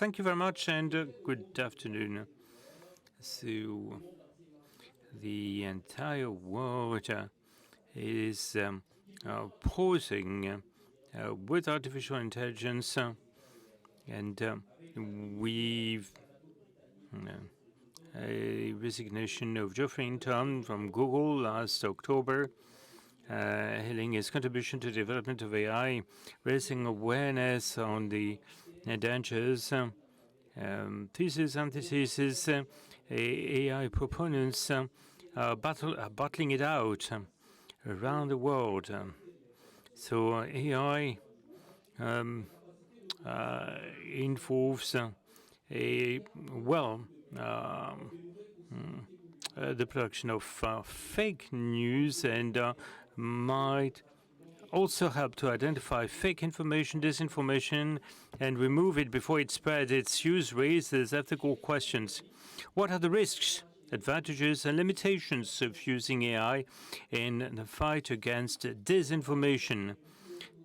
Thank you very much, and good afternoon. So, the entire world is pausing with artificial intelligence, and we've a resignation of Geoffrey Hinton from Google last October, hailing his contribution to the development of AI, raising awareness on the dangers. Thesis, antithesis, AI proponents are battling it out around the world. So AI involves the production of fake news and might also help to identify fake information, disinformation, and remove it before it spreads. Its use raises ethical questions. What are the risks, advantages, and limitations of using AI in the fight against disinformation?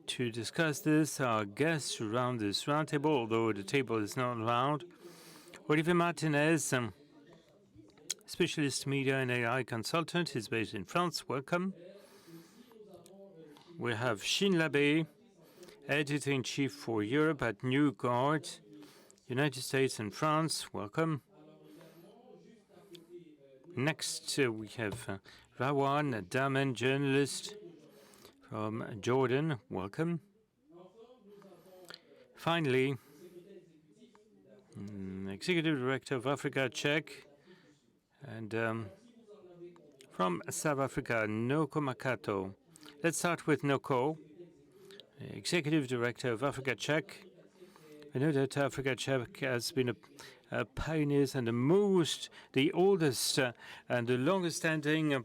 To discuss this, our guests around this roundtable, although the table is not round, Olivier Martinez, specialist media and AI consultant, he's based in France. Welcome. We have Shin Labe, editor-in-chief for Europe at New Guard, United States and France. Welcome. Next, we have Rawan Daman, journalist from Jordan. Welcome. Finally, Executive Director of Africa Czech, and from South Africa, Noko Makato. Let's start with Noko, Executive Director of Africa Czech. I know that Africa Czech has been a pioneer and the oldest and the longest-standing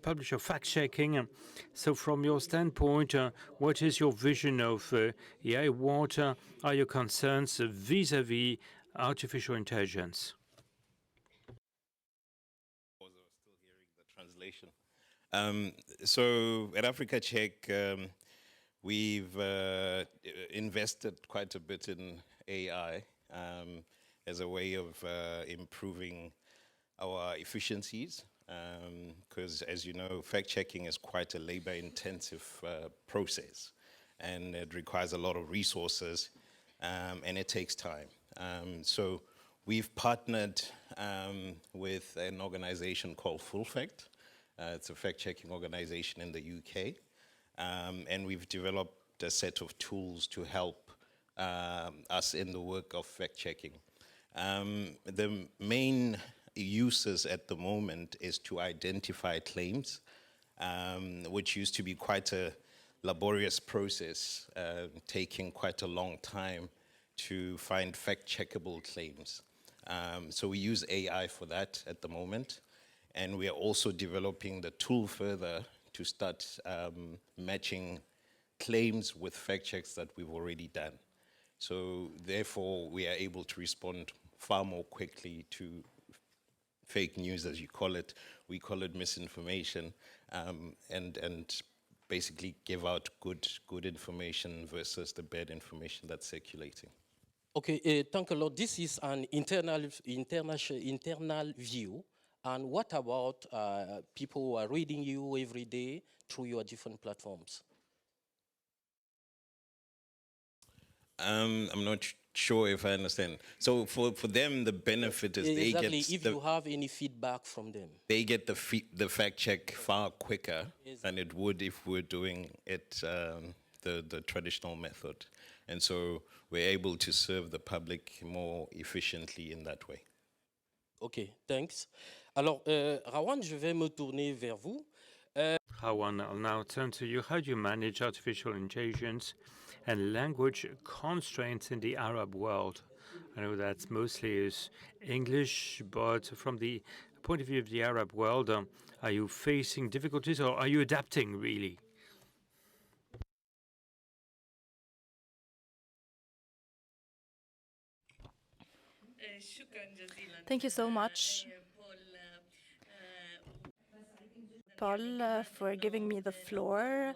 publisher of fact-checking. So, from your standpoint, what is your vision of AI? What are your concerns vis-à-vis artificial intelligence? Translation. So at Africa Czech, we've invested quite a bit in AI as a way of improving our efficiencies, because as you know, fact-checking is quite a labor-intensive process, and it requires a lot of resources, and it takes time. So we've partnered with an organization called Full Fact. It's a fact-checking organization in the UK. And we've developed a set of tools to help us in the work of fact-checking. The main uses at the moment is to identify claims, which used to be quite a laborious process, taking quite a long time to find fact-checkable claims. So we use AI for that at the moment. And we are also developing the tool further to start matching claims with fact checks that we've already done. So therefore, we are able to respond far more quickly to fake news, as you call it. We call it misinformation, and basically give out good information versus the bad information that's circulating. Okay, thank you, Lord. This is an internal view. And what about people who are reading you every day through your different platforms? I'm not sure if I understand. So for them, the benefit is they get... Exactly, if you have any feedback from them. They get the fact check far quicker than it would if we're doing it the traditional method. And so we're able to serve the public more efficiently in that way. Okay, thanks. Alors, Rawan, je vais me tourner vers vous. Rawan, I'll now turn to you. How do you manage artificial intelligence and language constraints in the Arab world? I know that's mostly is English, but from the point of view of the Arab world, are you facing difficulties or are you adapting really? Thank you so much, Paul, for giving me the floor.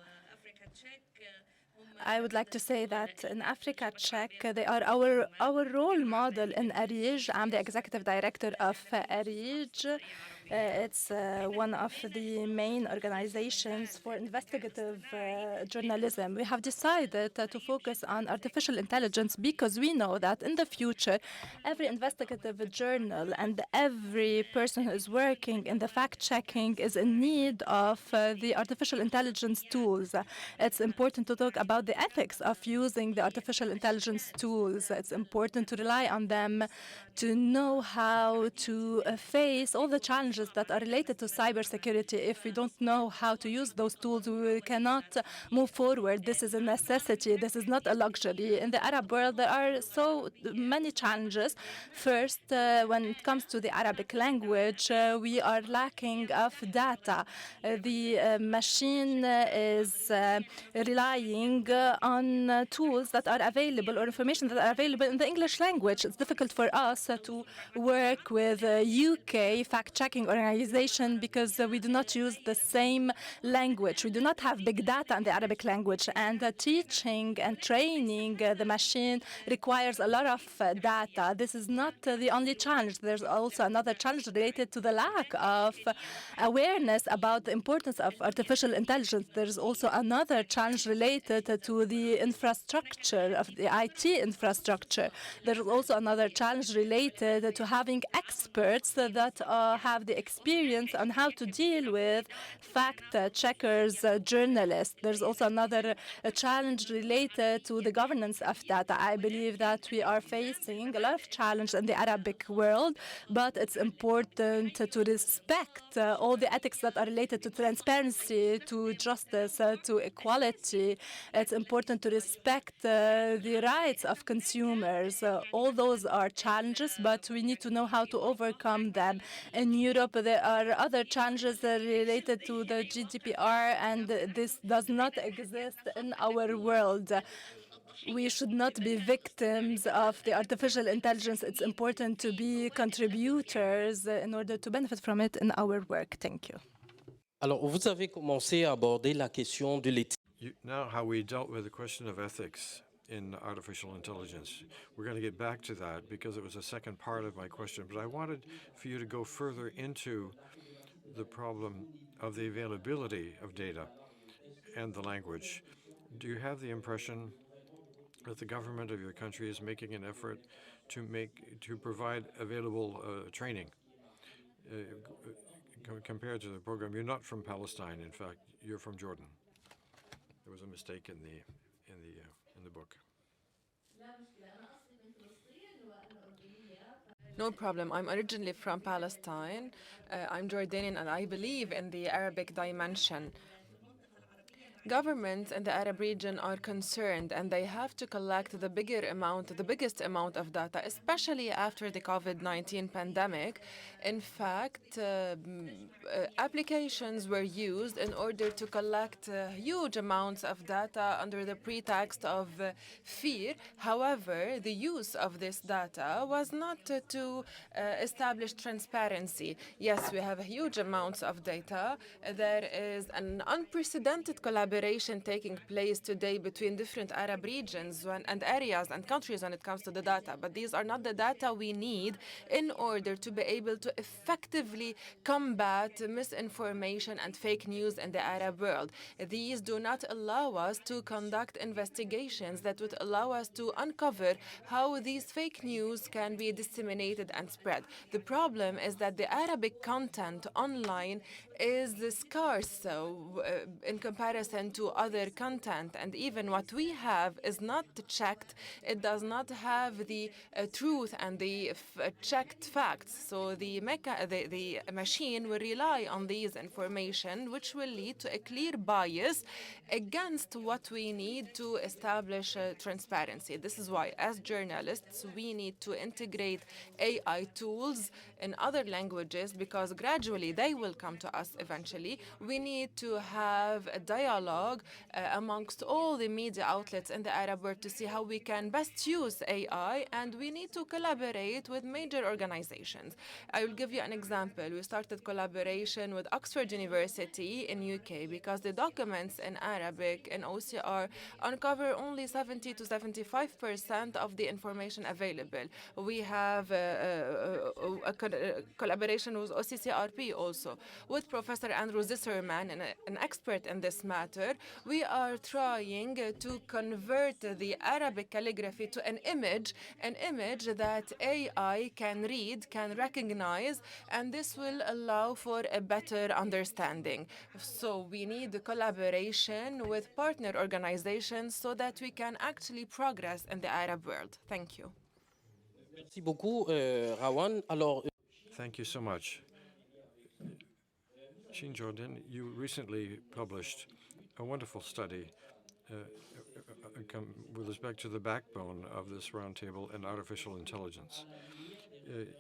I would like to say that in Africa Czech, they are our role model in ARIJ. I'm the executive director of ARIJ. It's one of the main organizations for investigative journalism. We have decided to focus on artificial intelligence because we know that in the future, every investigative journal and every person who is working in the fact-checking is in need of the artificial intelligence tools. It's important to talk about the ethics of using the artificial intelligence tools. It's important to rely on them to know how to face all the challenges that are related to cybersecurity. If we don't know how to use those tools, we cannot move forward. This is a necessity. This is not a luxury. In the Arab world, there are so many challenges. First, when it comes to the Arabic language, we are lacking of data. The machine is relying on tools that are available or information that are available in the English language. It's difficult for us to work with a UK fact-checking organization because we do not use the same language. We do not have big data in the Arabic language, and teaching and training the machine requires a lot of data. This is not the only challenge. There's also another challenge related to the lack of awareness about the importance of artificial intelligence. There's also another challenge related to the infrastructure, of the IT infrastructure. There's also another challenge related to having experts that have the experience on how to deal with fact-checkers, journalists. There's also another challenge related to the governance of data. I believe that we are facing a lot of challenge in the Arabic world, but it's important to respect all the ethics that are related to transparency, to justice, to equality. It's important to respect the rights of consumers. All those are challenges, but we need to know how to overcome them. In Europe, there are other challenges related to the GDPR, and this does not exist in our world. We should not be victims of the artificial intelligence. It's important to be contributors in order to benefit from it in our work. Thank you. Alors, vous avez commencé à aborder la question de l'éthique. Now, how we dealt with the question of ethics in artificial intelligence. We're going to get back to that because it was a second part of my question, but I wanted for you to go further into the problem of the availability of data and the language. Do you have the impression that the government of your country is making an effort to provide available training compared to the program? You're not from Palestine, in fact, you're from Jordan. There was a mistake in the book. No problem. I'm originally from Palestine. I'm Jordanian, and I believe in the Arabic dimension. Governments in the Arab region are concerned, and they have to collect the biggest amount of data, especially after the COVID-19 pandemic. In fact, applications were used in order to collect huge amounts of data under the pretext of fear. However, the use of this data was not to establish transparency. Yes, we have huge amounts of data. There is an unprecedented collaboration taking place today between different Arab regions and areas and countries when it comes to the data. But these are not the data we need in order to be able to effectively combat misinformation and fake news in the Arab world. These do not allow us to conduct investigations that would allow us to uncover how these fake news can be disseminated and spread. The problem is that the Arabic content online is scarce in comparison to other content, and even what we have is not checked. It does not have the truth and the checked facts. So the machine will rely on these information, which will lead to a clear bias against what we need to establish transparency. This is why, as journalists, we need to integrate AI tools in other languages, because gradually they will come to us us eventually. We need to have a dialogue amongst all the media outlets in the Arab world to see how we can best use AI, and we need to collaborate with major organizations. I will give you an example. We started collaboration with Oxford University in UK because the documents in Arabic and OCR uncover only 70 to 75% of the information available. We have a collaboration with OCCRP also. With Professor Andrew Zisserman, an expert in this matter, we are trying to convert the Arabic calligraphy to an image that AI can read, can recognize, and this will allow for a better understanding. So we need collaboration with partner organizations so that we can actually progress in the Arab world. Thank you. Merci beaucoup, Rawan. Alors, Thank you so much. Jean Jordan, you recently published a wonderful study with respect to the backbone of this roundtable and artificial intelligence.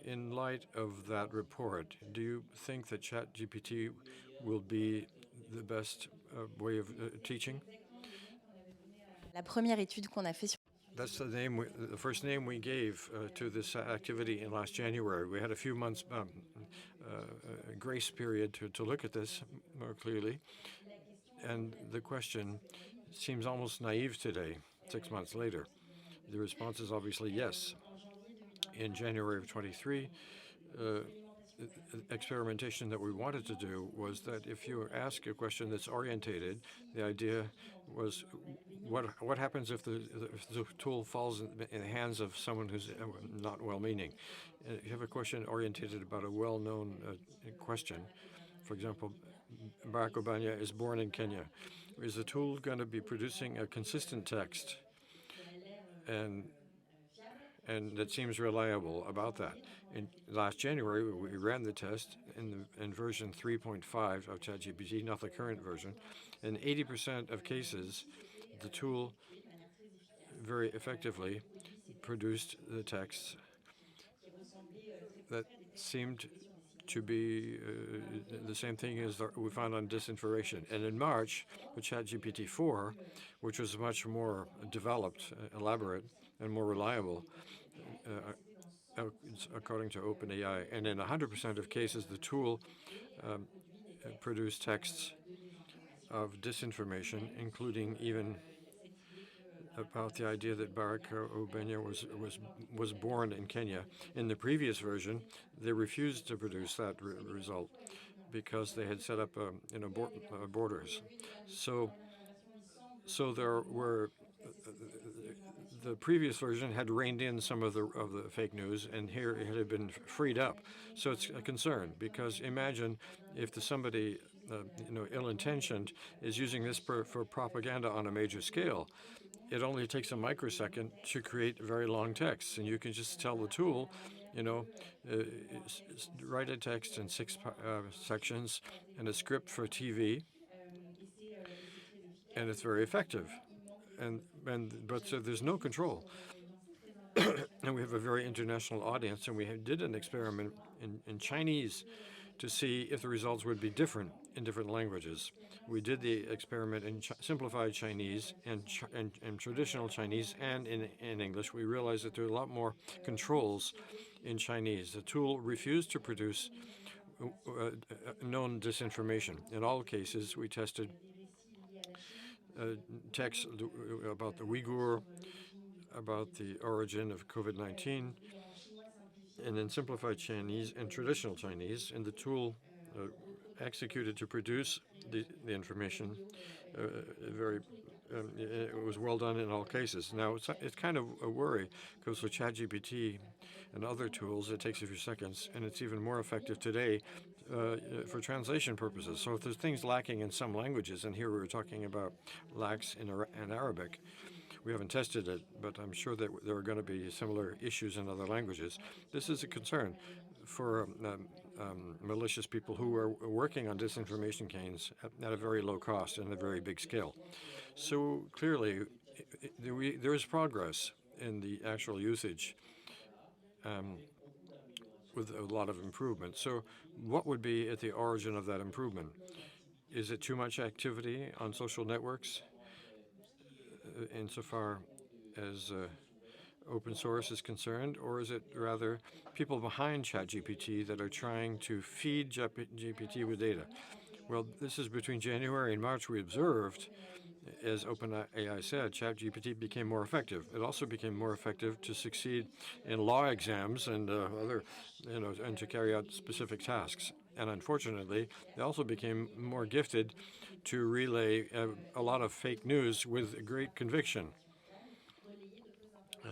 In light of that report, do you think that ChatGPT will be the best way of teaching? La première étude qu'on a fait sur That's the first name we gave to this activity in last January. We had a few months grace period to look at this more clearly. And the question seems almost naive today, 6 months later. The response is obviously yes. In January of 23, experimentation that we wanted to do was that if you ask a question that's orientated, the idea was what happens if the tool falls in the hands of someone who's not well-meaning? If you have a question orientated about a well-known question, for example, Barack Obama is born in Kenya. Is the tool going to be producing a consistent text and that seems reliable about that? In last January, we ran the test in version 3.5 of ChatGPT, not the current version. In 80% of cases, the tool very effectively produced the texts that seemed to be the same thing as we found on disinformation. And in March, with ChatGPT 4, which was much more developed, elaborate, and more reliable, according to OpenAI, and in 100% of cases, the tool produced texts of disinformation, including even about the idea that Barack Obama was born in Kenya. In the previous version, they refused to produce that result because they had set up borders. So there were the previous version had reined in some of the fake news, and here it had been freed up. So it's a concern because imagine if somebody ill-intentioned is using this for propaganda on a major scale. It only takes a microsecond to create very long texts, and you can just tell the tool, write a text in 6 sections and a script for TV, and it's very effective. But so there's no control. And we have a very international audience, and we did an experiment in Chinese to see if the results would be different in different languages. We did the experiment in simplified Chinese and traditional Chinese and in English. We realized that there are a lot more controls in Chinese. The tool refused to produce known disinformation. In all cases, we tested texts about the Uyghur, about the origin of COVID-19, and in simplified Chinese and traditional Chinese, and the tool executed to produce the information it was well done in all cases. Now, it's kind of a worry because with ChatGPT and other tools, it takes a few seconds, and it's even more effective today for translation purposes. So if there's things lacking in some languages, and here we were talking about lacks in Arabic, we haven't tested it, but I'm sure that there are going to be similar issues in other languages. This is a concern for malicious people who are working on disinformation campaigns at a very low cost and a very big scale. So clearly, there is progress in the actual usage. with a lot of improvement. So what would be at the origin of that improvement? Is it too much activity on social networks insofar as open source is concerned, or is it rather people behind ChatGPT that are trying to feed GPT with data? Well, this is between January and March we observed, as OpenAI said, ChatGPT became more effective. It also became more effective to succeed in law exams and other, and to carry out specific tasks. And unfortunately, they also became more gifted to relay a lot of fake news with great conviction.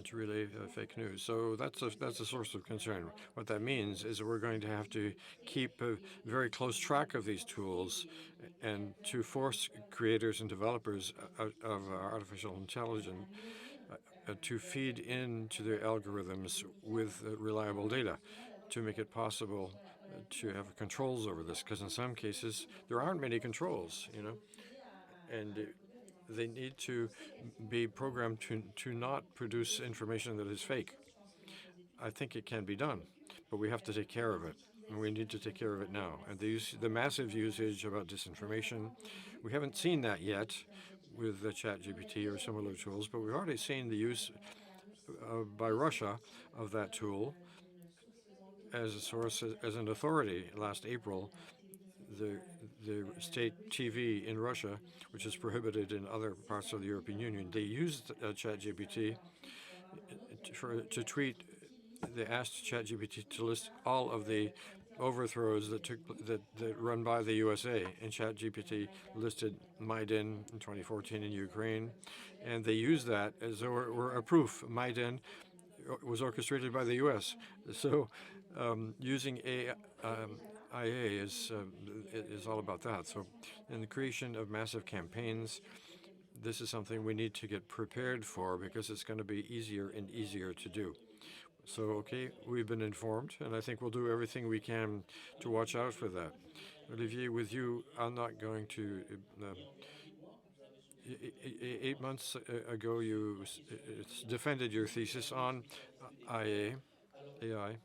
To relay fake news. So that's a source of concern. What that means is that we're going to have to keep a very close track of these tools and to force creators and developers of artificial intelligence to feed into their algorithms with reliable data to make it possible to have controls over this. Because in some cases, there aren't many controls, and they need to be programmed to not produce information that is fake. I think it can be done, but we have to take care of it, and we need to take care of it now. And the massive usage about disinformation, we haven't seen that yet with the ChatGPT or similar tools, but we've already seen the use by Russia of that tool as a source, as an authority. Last April, the state TV in Russia, which is prohibited in other parts of the European Union, they used ChatGPT to tweet. They asked ChatGPT to list all of the overthrows that run by the USA, and ChatGPT listed Maidan in 2014 in Ukraine, and they used that as though it were a proof. Maidan was orchestrated by the U.S. So using IA is all about that. So in the creation of massive campaigns, this is something we need to get prepared for because it's going to be easier and easier to do. So, okay, we've been informed, and I think we'll do everything we can to watch out for that. Olivier, with you, I'm not going to. 8 months ago, you defended your thesis on AI.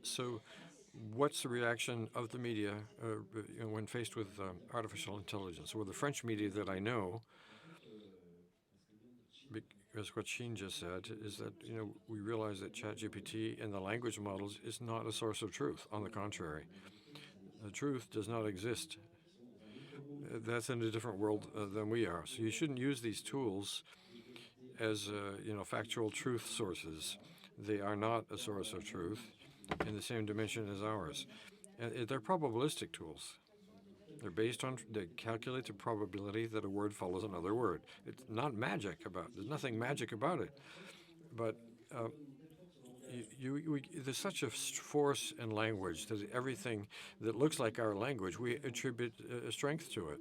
So, what's the reaction of the media when faced with artificial intelligence? Well, the French media that I know, because what Sheen just said is that we realize that ChatGPT and the language models is not a source of truth. On the contrary, the truth does not exist. That's in a different world than we are. So you shouldn't use these tools as factual truth sources. They are not a source of truth in the same dimension as ours. They're probabilistic tools. They calculate the probability that a word follows another word. It's not magic there's nothing magic about it. But there's such a force in language that everything that looks like our language, we attribute a strength to it.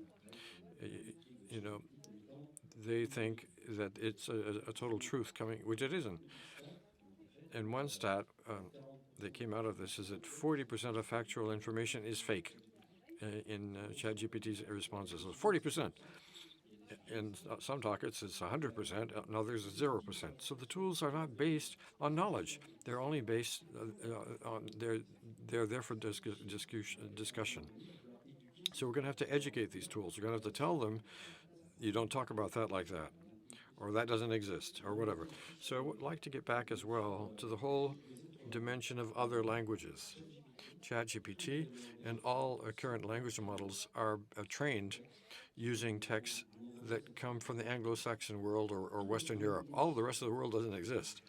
They think that it's a total truth coming, which it isn't. And one stat that came out of this is that 40% of factual information is fake in ChatGPT's responses. So 40%. In some talkers, it's 100%, in others, it's 0%. So the tools are not based on knowledge. They're only based they're there for discussion. So we're going to have to educate these tools. We're going to have to tell them, you don't talk about that like that, or that doesn't exist, or whatever. So I would like to get back as well to the whole dimension of other languages. ChatGPT and all current language models are trained using texts that come from the Anglo-Saxon world or Western Europe. All of the rest of the world doesn't exist.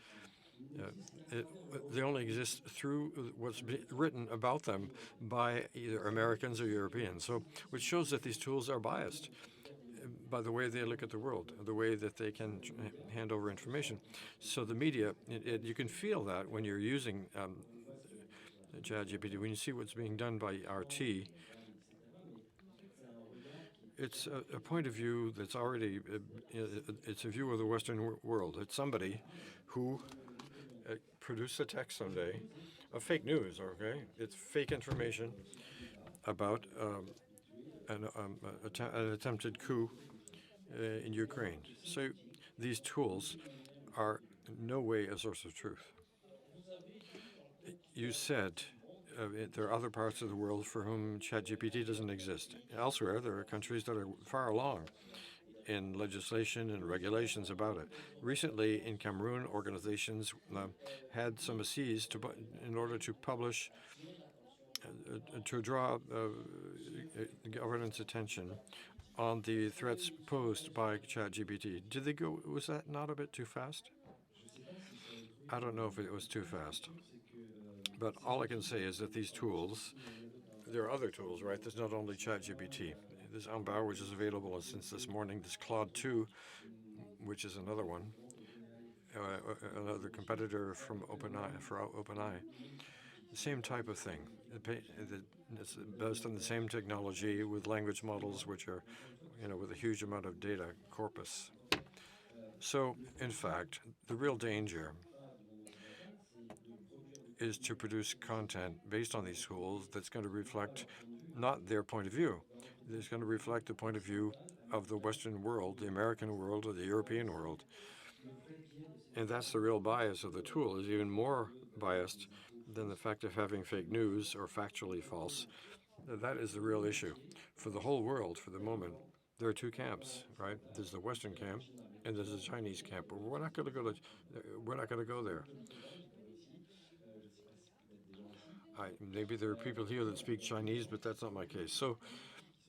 They only exist through what's written about them by either Americans or Europeans. So, which shows that these tools are biased by the way they look at the world, the way that they can hand over information. So the media, you can feel that when you're using ChatGPT, when you see what's being done by RT, it's a point of view that's already, it's a view of the Western world. It's somebody who produced a text someday of fake news, okay? It's fake information about an attempted coup in Ukraine. So these tools are in no way a source of truth. You said there are other parts of the world for whom ChatGPT doesn't exist. Elsewhere, there are countries that are far along in legislation and regulations about it. Recently, in Cameroon, organizations had some assises in order to publish, to draw governance attention on the threats posed by ChatGPT. Did they go? Was that not a bit too fast? I don't know if it was too fast. But all I can say is that these tools, there are other tools, right? There's not only ChatGPT. There's Ambar, which is available since this morning. There's Claude 2, which is another one, another competitor from OpenAI. The same type of thing. It's based on the same technology with language models, which are, with a huge amount of data corpus. So, in fact, the real danger is to produce content based on these tools that's going to reflect not their point of view. It's going to reflect the point of view of the Western world, the American world, or the European world. And that's the real bias of the tool, is even more biased than the fact of having fake news or factually false. That is the real issue. For the whole world, for the moment, there are two camps, right? There's the Western camp and there's the Chinese camp. But we're not going to go there. Maybe there are people here that speak Chinese, but that's not my case. So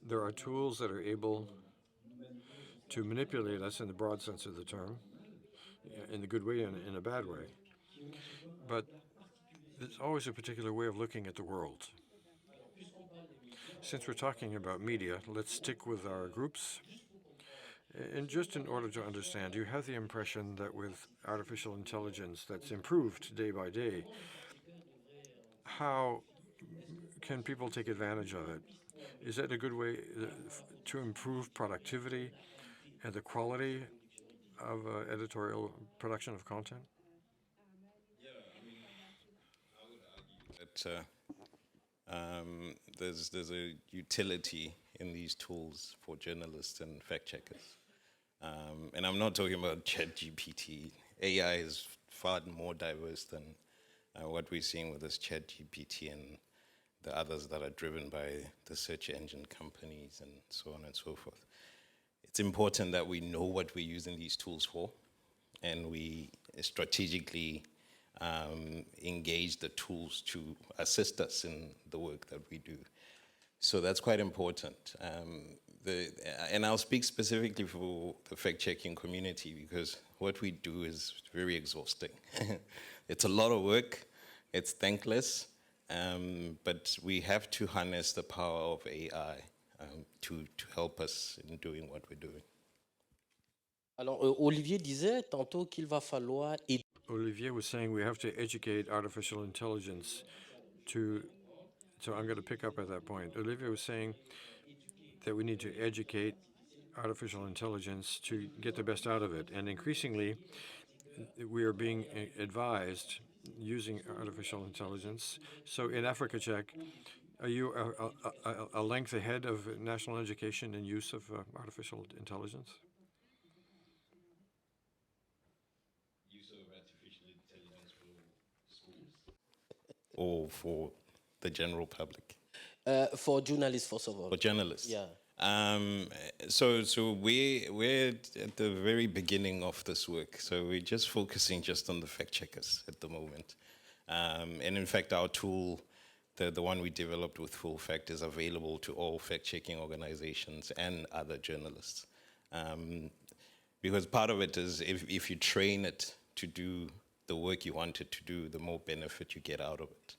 there are tools that are able to manipulate us in the broad sense of the term, in the good way and in a bad way. But there's always a particular way of looking at the world. Since we're talking about media, let's stick with our groups. And just in order to understand, you have the impression that with artificial intelligence that's improved day by day, how can people take advantage of it? Is that a good way to improve productivity and the quality of editorial production of content? That there's a utility in these tools for journalists and fact checkers. And I'm not talking about ChatGPT. AI is far more diverse than what we're seeing with this ChatGPT and the others that are driven by the search engine companies and so on and so forth. It's important that we know what we're using these tools for, and we strategically engage the tools to assist us in the work that we do. So that's quite important. And I'll speak specifically for the fact-checking community, because what we do is very exhausting. It's a lot of work, it's thankless, but we have to harness the power of AI to help us in doing what we're doing. Alors, Olivier disait tantôt qu'il va falloir aider. Olivier was saying we have to educate artificial intelligence to, so I'm going to pick up at that point. Olivier was saying that we need to educate artificial intelligence to get the best out of it. And increasingly, we are being advised using artificial intelligence. So in Africa Check, are you a length ahead of national education and use of artificial intelligence? Use of artificial intelligence for schools? Or for the general public? For journalists, first of all. For journalists? Yeah. So we're at the very beginning of this work. So we're just focusing just on the fact checkers at the moment. And in fact, our tool, the one we developed with Full Fact, is available to all fact-checking organizations and other journalists. Because part of it is if you train it to do the work you want it to do, the more benefit you get out of it.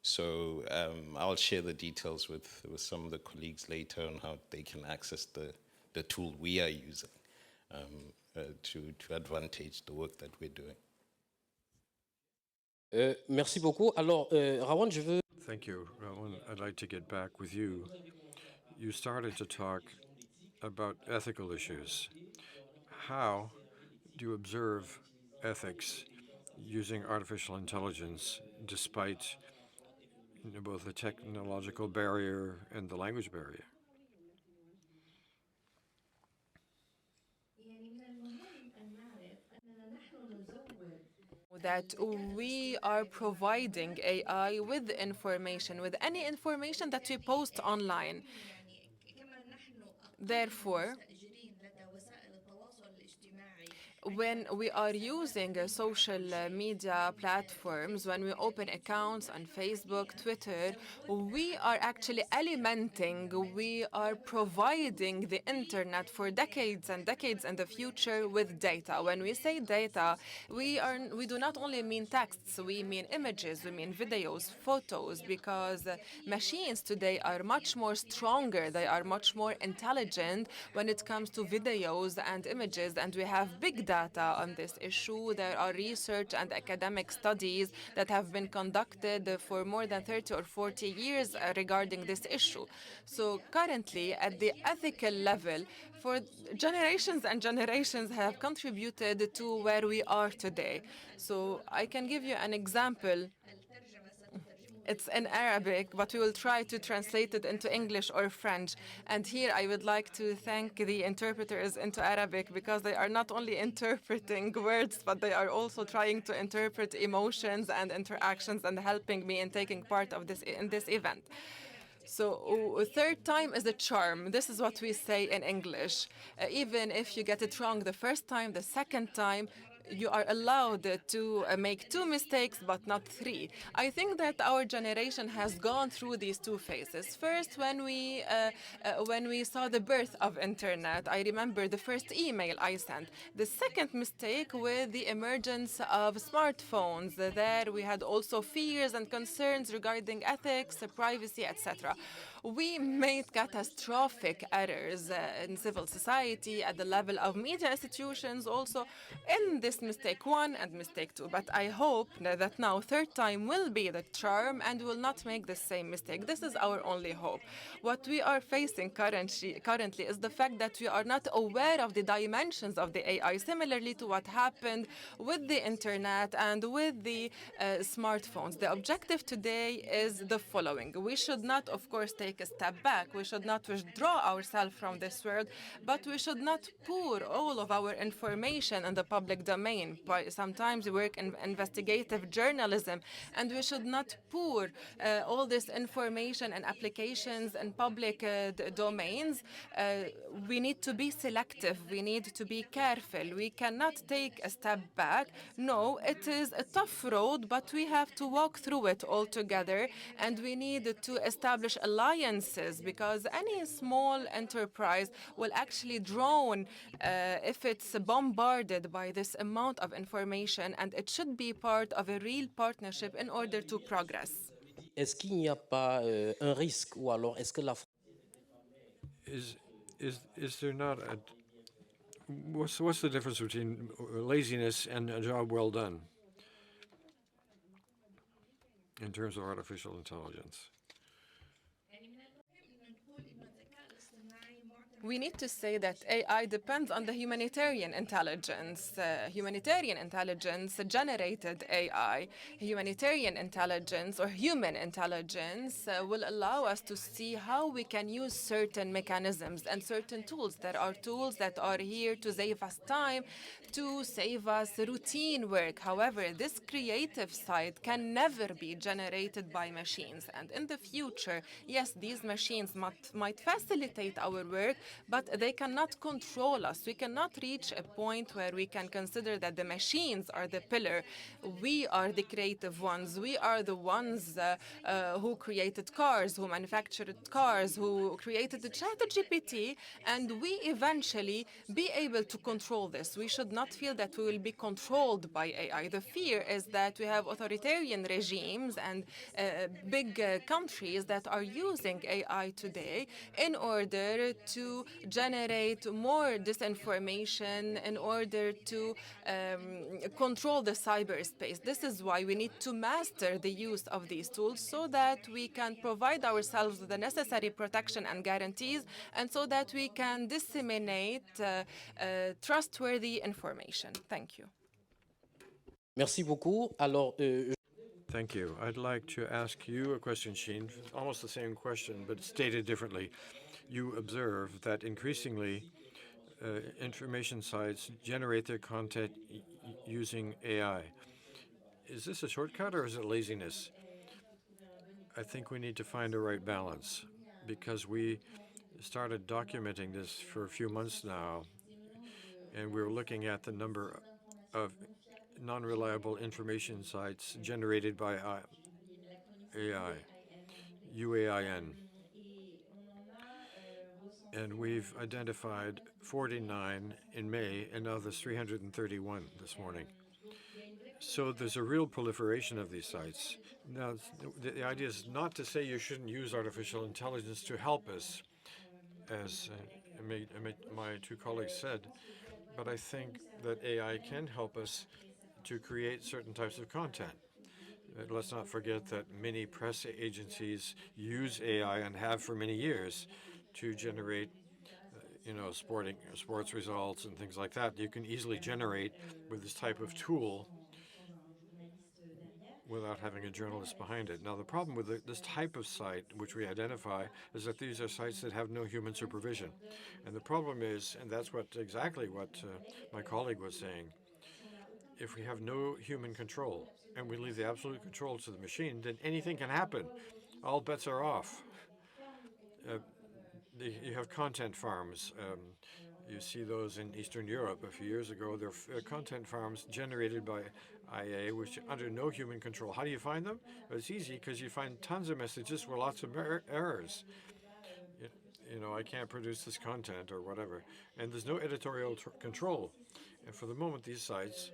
So I'll share the details with some of the colleagues later on how they can access the tool we are using to advantage the work that we're doing. Merci beaucoup. Alors, Rawan, je veux... Thank you, Rawan. I'd like to get back with you. You started to talk about ethical issues. How do you observe ethics using artificial intelligence despite both the technological barrier and the language barrier? that we are providing AI with information, with any information that we post online. Therefore, when we are using social media platforms, when we open accounts on Facebook, Twitter, we are actually alimenting, we are providing the internet for decades and decades in the future with data. When we say data, we do not only mean texts, we mean images, we mean videos, photos, because machines today are much more stronger, they are much more intelligent when it comes to videos and images, and we have big data on this issue. There are research and academic studies that have been conducted for more than 30 or 40 years regarding this issue. So currently, at the ethical level, for generations and generations have contributed to where we are today. So I can give you an example. It's in Arabic, but we will try to translate it into English or French. And here I would like to thank the interpreters into Arabic because they are not only interpreting words, but they are also trying to interpret emotions and interactions and helping me in taking part of this in this event. So, third time is a charm. This is what we say in English. Even if you get it wrong the first time, the second time, you are allowed to make two mistakes, but not three. I think that our generation has gone through these two phases. First, when we saw the birth of internet, I remember the first email I sent. The second mistake with the emergence of smartphones. There we had also fears and concerns regarding ethics, privacy, etc. We made catastrophic errors in civil society, at the level of media institutions, also in this mistake one and mistake two. But I hope that now third time will be the charm and will not make the same mistake. This is our only hope. What we are facing currently is the fact that we are not aware of the dimensions of the AI, similarly to what happened with the internet and with the smartphones. The objective today is the following. We should not, of course, take a step back. We should not withdraw ourselves from this world, but we should not pour all of our information in the public domain. Sometimes we work in investigative journalism, and we should not pour all this information and applications in public domains. We need to be selective. We need to be careful. We cannot take a step back. No, it is a tough road, but we have to walk through it all together, and we need to establish alliances because any small enterprise will actually drown if it's bombarded by this amount of information, and it should be part of a real partnership in order to progress. Est-ce qu'il n'y a pas un risque ou alors est-ce que la Is there not a what's the difference between laziness and a job well done in terms of artificial intelligence? We need to say that AI depends on the humanitarian intelligence. Humanitarian intelligence generated AI. Humanitarian intelligence or human intelligence will allow us to see how we can use certain mechanisms and certain tools. There are tools that are here to save us time, to save us routine work. However, this creative side can never be generated by machines. And in the future, yes, these machines might facilitate our work, but they cannot control us. We cannot reach a point where we can consider that the machines are the pillar. We are the creative ones. We are the ones who created cars, who manufactured cars, who created the ChatGPT, and we eventually be able to control this. We should not feel that we will be controlled by AI. The fear is that we have authoritarian regimes and big countries that are using AI today in order to generate more disinformation, in order to control the cyberspace. This is why we need to master the use of these tools so that we can provide ourselves with the necessary protection and guarantees, and so that we can disseminate trustworthy information. Thank you. Merci beaucoup. Alors, Thank you. I'd like to ask you a question, Sheen. Almost the same question, but stated differently. You observe that increasingly information sites generate their content using AI. Is this a shortcut or is it laziness? I think we need to find a right balance because we started documenting this for a few months now, and we're looking at the number of non-reliable information sites generated by AI, UAIN. And we've identified 49 in May, and now there's 331 this morning. So there's a real proliferation of these sites. Now, the idea is not to say you shouldn't use artificial intelligence to help us, as my two colleagues said, but I think that AI can help us to create certain types of content. Let's not forget that many press agencies use AI and have for many years to generate, sports results and things like that. You can easily generate with this type of tool without having a journalist behind it. Now, the problem with this type of site, which we identify, is that these are sites that have no human supervision. And the problem is, and that's exactly what my colleague was saying, if we have no human control and we leave the absolute control to the machine, then anything can happen. All bets are off. You have content farms. You see those in Eastern Europe. A few years ago, there are content farms generated by IA, which are under no human control. How do you find them? Well, it's easy because you find tons of messages with lots of errors. I can't produce this content or whatever. And there's no editorial control. And for the moment, these sites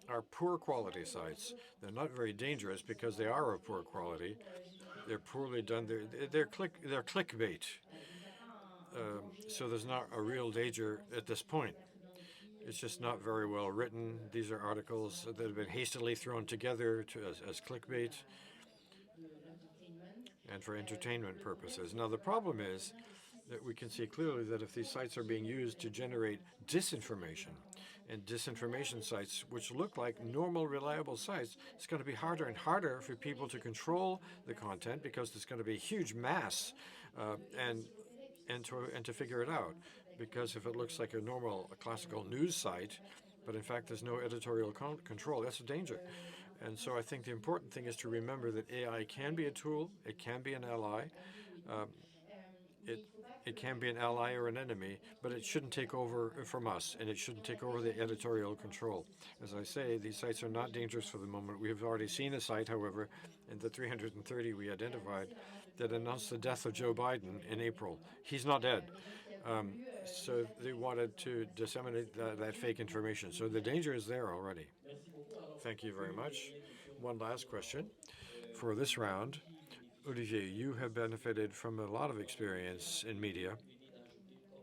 are poor quality sites. They're not very dangerous because they are of poor quality. They're poorly done. They're clickbait. So there's not a real danger at this point. It's just not very well written. These are articles that have been hastily thrown together as clickbait and for entertainment purposes. Now, the problem is that we can see clearly that if these sites are being used to generate disinformation, and disinformation sites, which look like normal, reliable sites, it's going to be harder and harder for people to control the content because there's going to be a huge mass and to figure it out. Because if it looks like a classical news site, but in fact there's no editorial control, that's a danger. And so I think the important thing is to remember that AI can be a tool, it can be an ally, it can be an ally or an enemy, but it shouldn't take over from us, and it shouldn't take over the editorial control. As I say, these sites are not dangerous for the moment. We have already seen a site, however, in the 330 we identified, that announced the death of Joe Biden in April. He's not dead. So they wanted to disseminate that fake information. So the danger is there already. Thank you very much. One last question for this round. Olivier, you have benefited from a lot of experience in media,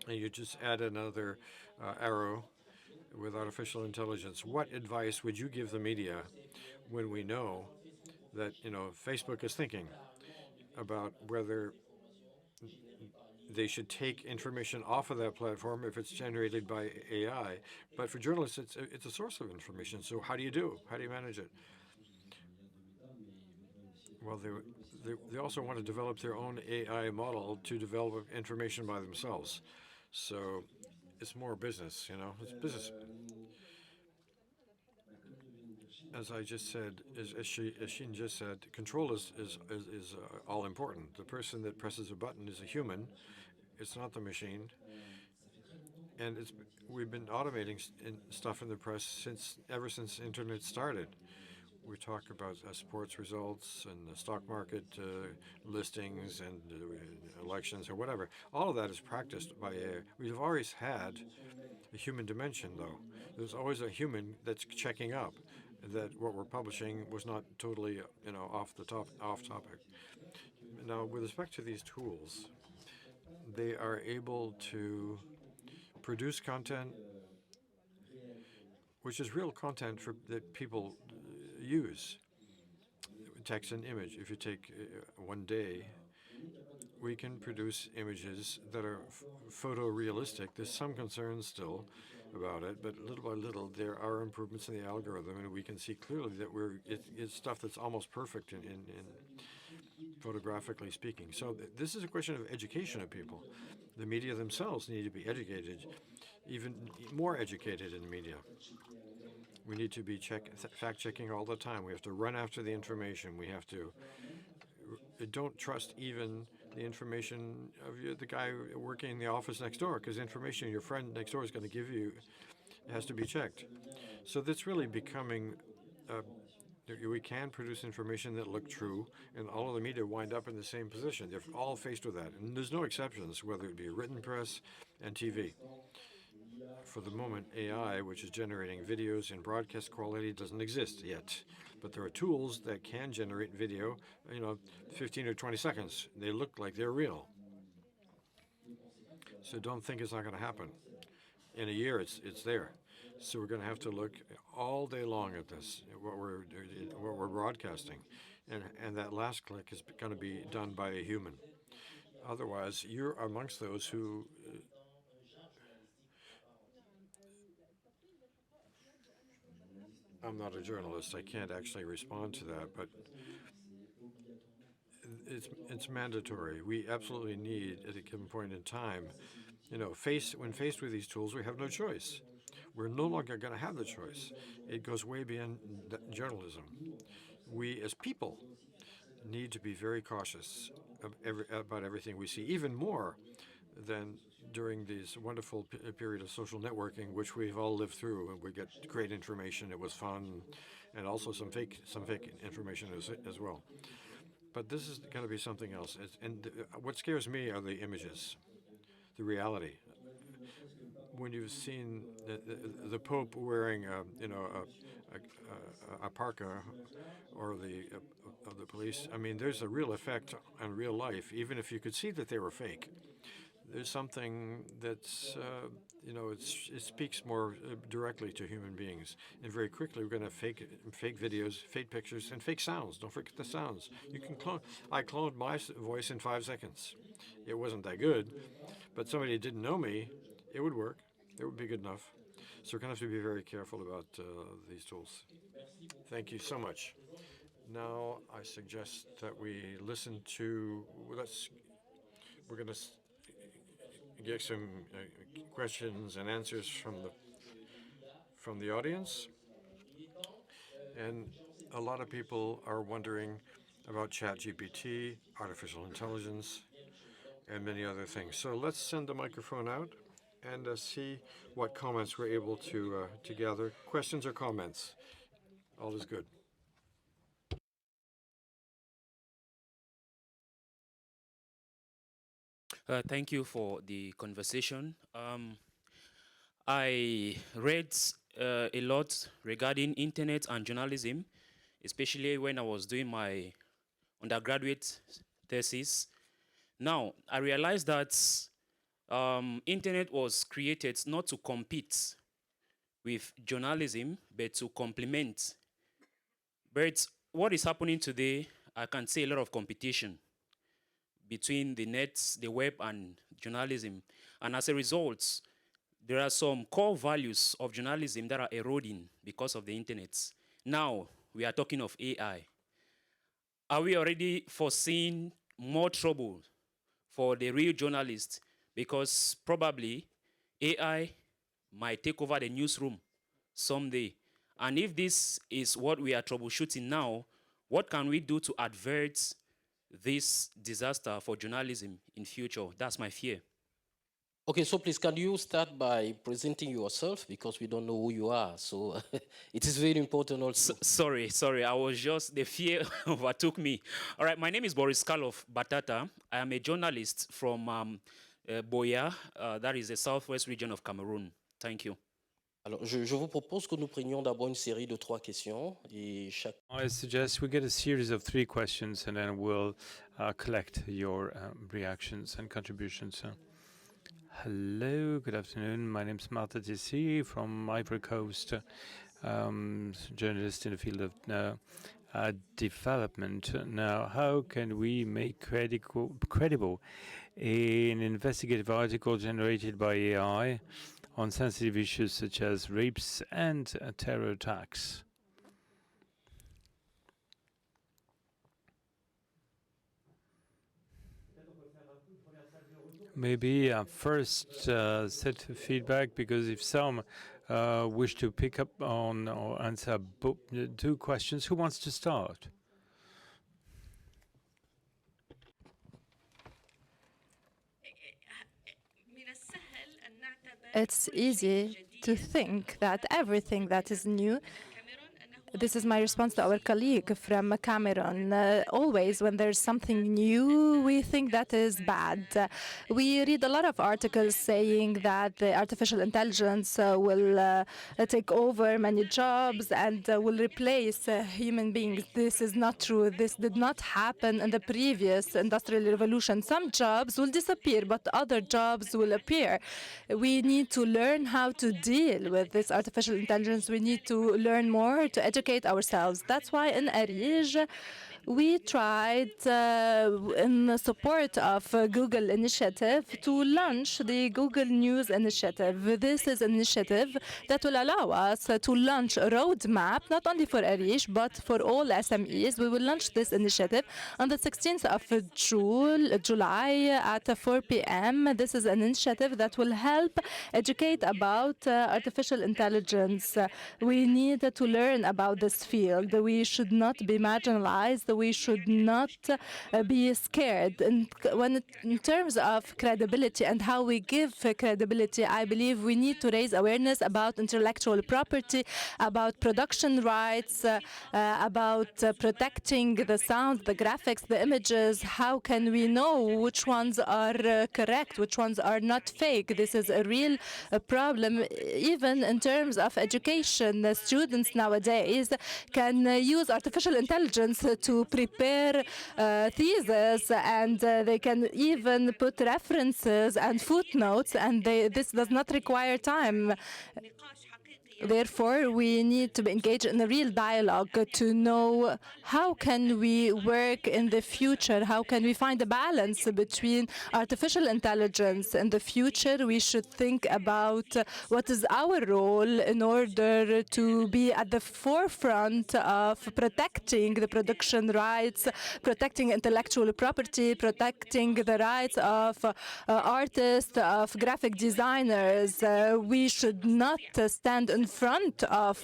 and you just add another arrow with artificial intelligence. What advice would you give the media when we know that Facebook is thinking about whether they should take information off of that platform if it's generated by AI? But for journalists, it's a source of information. So how do you manage it? Well, they also want to develop their own AI model to develop information by themselves. So it's more business, it's business. As I just said, as Sheen just said, control is all important. The person that presses a button is a human. It's not the machine. And we've been automating stuff in the press ever since the internet started. We talk about sports results and the stock market listings and elections or whatever. All of that is practiced by AI. We've always had a human dimension, though. There's always a human that's checking up that what we're publishing was not totally, off topic. Now, with respect to these tools, they are able to produce content which is real content that people use, text and image. If you take one day, we can produce images that are photorealistic. There's some concerns still about it, but little by little there are improvements in the algorithm, and we can see clearly that it's stuff that's almost perfect in photographically speaking. So this is a question of education of people. The media themselves need to be educated, even more educated in the media. We need to be fact-checking all the time. We have to run after the information. We have to don't trust even the information of the guy working in the office next door, because information your friend next door is going to give you has to be checked. So that's really becoming, we can produce information that look true, and all of the media wind up in the same position. They're all faced with that, and there's no exceptions, whether it be written press and TV. For the moment, AI, which is generating videos in broadcast quality, doesn't exist yet. But there are tools that can generate video, 15 or 20 seconds. They look like they're real. So don't think it's not going to happen. In a year, it's there. So we're going to have to look all day long at this, what we're broadcasting. And that last click is going to be done by a human. Otherwise, you're amongst those who I'm not a journalist. I can't actually respond to that, but it's mandatory. We absolutely need, at a given point in time, when faced with these tools, we have no choice. We're no longer going to have the choice. It goes way beyond journalism. We, as people, need to be very cautious about everything we see, even more than during this wonderful period of social networking, which we've all lived through, and we get great information. It was fun, and also some fake information as well. But this is going to be something else. What scares me are the images, the reality. When you've seen the Pope wearing, a parka, or the police, I mean, there's a real effect on real life, even if you could see that they were fake. There's something that's, it speaks more directly to human beings. And very quickly, we're going to have fake videos, fake pictures, and fake sounds. Don't forget the sounds. You can clone. I cloned my voice in 5 seconds. It wasn't that good, but somebody who didn't know me, it would work. It would be good enough. So we're going to have to be very careful about these tools. Thank you so much. Now, I suggest that we listen to, we're going to get some questions and answers from the audience. And a lot of people are wondering about ChatGPT, artificial intelligence, and many other things. So let's send the microphone out and see what comments we're able to gather. Questions or comments? All is good. Thank you for the conversation. I read a lot regarding internet and journalism, especially when I was doing my undergraduate thesis. Now, I realized that internet was created not to compete with journalism, but to complement. But what is happening today, I can see a lot of competition between the net, the web, and journalism. And as a result, there are some core values of journalism that are eroding because of the internet. Now, we are talking of AI. Are we already foreseeing more trouble for the real journalists? Because probably AI might take over the newsroom someday. And if this is what we are troubleshooting now, what can we do to avert this disaster for journalism in future? That's my fear. Okay, so please, can you start by presenting yourself, because we don't know who you are, so it is very important also. Sorry, I was just, the fear overtook me. All right, my name is Boris Karlov Batata. I am a journalist from Boya, that is the southwest region of Cameroon. Thank you. Alors, je vous propose que nous prenions d'abord une série de 3 questions, et chaque... I suggest we get a series of 3 questions, and then we'll collect your reactions and contributions. Hello, good afternoon. My name is Martha Tissi from Ivory Coast, journalist in the field of development. Now, how can we make credible an investigative article generated by AI on sensitive issues such as rapes and terror attacks? Maybe first set of feedback, because if some wish to pick up on or answer two questions. Who wants to start? It's easy to think that everything that is new. This is my response to our colleague from Cameroon. Always, when there's something new, we think that is bad. We read a lot of articles saying that the artificial intelligence will take over many jobs and will replace human beings. This is not true. This did not happen in the previous industrial revolution. Some jobs will disappear, but other jobs will appear. We need to learn how to deal with this artificial intelligence. We need to learn more to educate ourselves. That's why in Arij, we tried, in support of Google initiative, to launch the Google News initiative. This is an initiative that will allow us to launch a roadmap, not only for Arij, but for all SMEs. We will launch this initiative on the 16th of July at 4 p.m. This is an initiative that will help educate about artificial intelligence. We need to learn about this field. We should not be marginalized. We should not be scared. And in terms of credibility and how we give credibility, I believe we need to raise awareness about intellectual property, about production rights, about protecting the sound, the graphics, the images. How can we know which ones are correct, which ones are not fake? This is a real problem. Even in terms of education, the students nowadays can use artificial intelligence to prepare theses, and they can even put references and footnotes, and this does not require time. Therefore, we need to be engaged in a real dialogue to know how can we work in the future, how can we find a balance between artificial intelligence. In the future, we should think about what is our role in order to be at the forefront of protecting the production rights, protecting intellectual property, protecting the rights of artists, of graphic designers. We should not stand in front of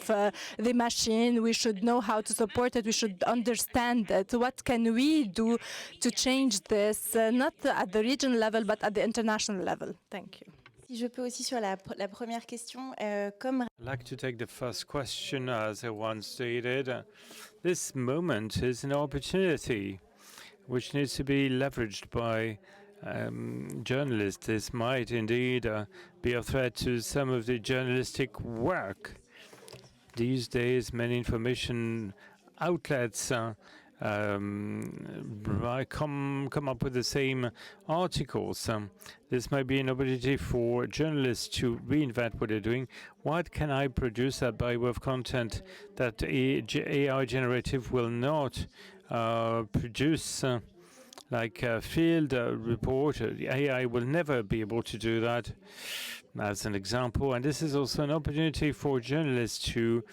the machine. We should know how to support it. We should understand it. What can we do to change this, not at the regional level, but at the international level? Thank you. Si je peux aussi sur la première question, comme I'd like to take the first question. As I once stated, this moment is an opportunity which needs to be leveraged by journalists. This might indeed be a threat to some of the journalistic work. These days, many information outlets come up with the same articles. This might be an opportunity for journalists to reinvent what they're doing. What can I produce by way of content that AI generative will not produce? Like a field report, the AI will never be able to do that, as an example. And this is also an opportunity for journalists to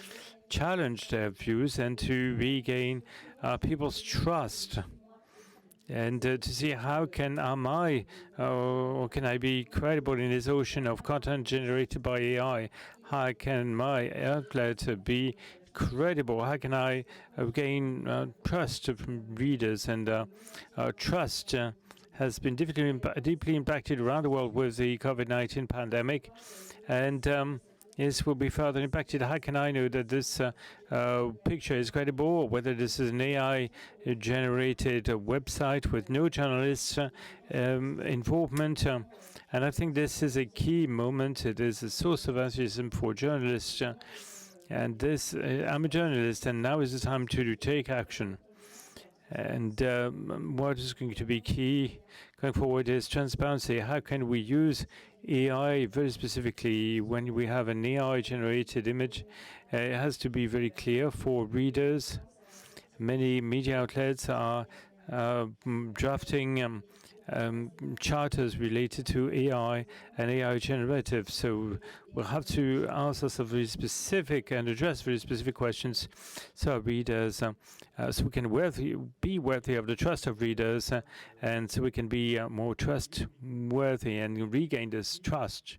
challenge their views and to regain people's trust, and to see how can or can I be credible in this ocean of content generated by AI? How can my outlet be credible? How can I gain trust from readers? And trust has been deeply impacted around the world with the COVID-19 pandemic, and this will be further impacted. How can I know that this picture is credible, or whether this is an AI-generated website with no journalists' involvement? And I think this is a key moment. It is a source of enthusiasm for journalists. And this, I'm a journalist, and now is the time to take action. And what is going to be key going forward is transparency. How can we use AI very specifically when we have an AI-generated image? It has to be very clear for readers. Many media outlets are drafting charters related to AI and AI generative. So we'll have to ask ourselves very specific and address very specific questions, so our readers, so we can be worthy of the trust of readers, and so we can be more trustworthy and regain this trust.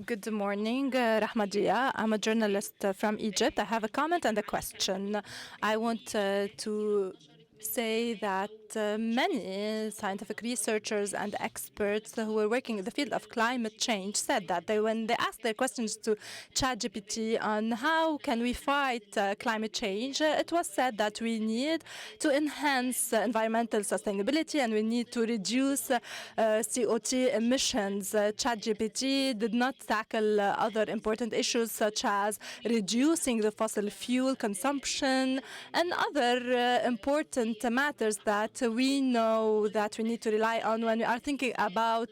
Good morning, Rahmadia. I'm a journalist from Egypt. I have a comment and a question. I want to say that many scientific researchers and experts who were working in the field of climate change said that when they asked their questions to ChatGPT on how can we fight climate change, it was said that we need to enhance environmental sustainability and we need to reduce CO2 emissions. ChatGPT did not tackle other important issues such as reducing the fossil fuel consumption and other important matters that we know that we need to rely on when we are thinking about